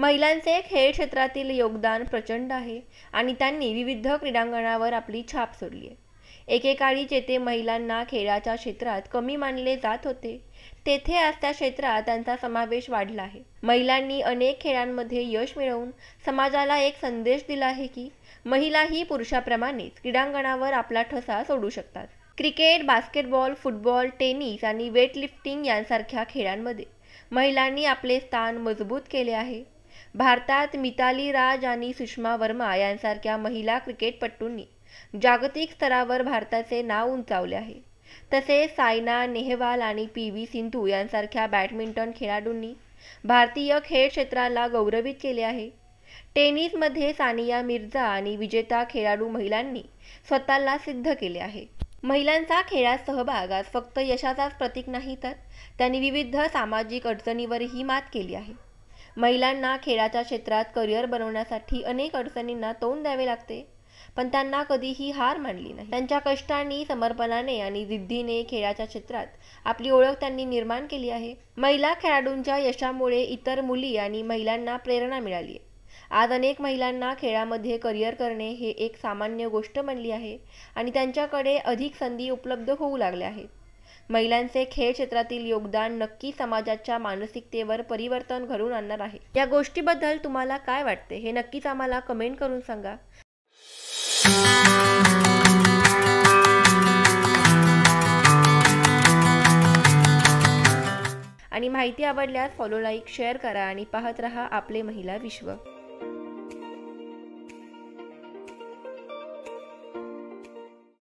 महिलांचे खेळ क्षेत्रातील योगदान प्रचंड आहे आणि त्यांनी विविध क्रीडांगणावर आपली छाप सोडली आहे. एकेकाळी जेथे महिलांना खेळाच्या क्षेत्रात कमी मानले जात होते, तेथे आज त्या क्षेत्रात त्यांचा समावेश वाढला आहे. महिलांनी अनेक खेळांमध्ये यश मिळवून समाजाला एक संदेश दिला आहे की महिलाही पुरुषाप्रमाणेच क्रीडांगणावर आपला ठसा सोडू शकतात. क्रिकेट, बास्केटबॉल, फुटबॉल, टेनिस आणि वेटलिफ्टिंग यांसारख्या खेळांमध्ये महिलांनी आपले स्थान मजबूत केले आहे. भारतात मिताली राज आणि सुषमा वर्मा यांसारख्या महिला क्रिकेटपटूंनी जागतिक स्तरावर भारताचे नाव उंचावले आहे. तसेच सायना नेहवाल आणि पी.व्ही. सिंधू यांसारख्या बॅडमिंटन खेळाडूंनी भारतीय खेळ क्षेत्राला गौरवित केले आहे. टेनिसमध्ये सानिया मिर्झा आणि विजेता खेळाडू महिलांनी स्वतःला सिद्ध केले आहे. महिलांचा खेळात सहभाग आज फक्त यशाचाच प्रतीक नाही, तर त्यांनी विविध सामाजिक अडचणींवरही मात केली आहे. महिलांना खेळाच्या क्षेत्रात करिअर बनवण्यासाठी अनेक अडचणींना तोंड द्यावे लागते, पण त्यांना कधीही हार मानली नाही. त्यांच्या कष्टाने, समर्पणाने आणि जिद्दीने खेळाच्या क्षेत्रात आपली ओळख त्यांनी निर्माण केली आहे. महिला खेळाडूंच्या यशामुळे इतर मुली आणि महिलांना प्रेरणा मिळाली आहे. आज अनेक महिलांना खेळामध्ये करिअर करणे हे एक सामान्य गोष्ट बनली आहे आणि त्यांच्याकडे अधिक संधी उपलब्ध होऊ लागल्या आहेत. महिलांचे खेळ क्षेत्रातील योगदान नक्की समाजाच्या मानसिकतेवर परिवर्तन घडवून आणणार आहे. या गोष्टीबद्दल तुम्हाला काय वाटते हे नक्कीच आम्हाला कमेंट करून सांगा. आणि माहिती आवडल्यास फॉलो, लाईक, शेअर करा आणि पाहत रहा आपले महिला विश्व.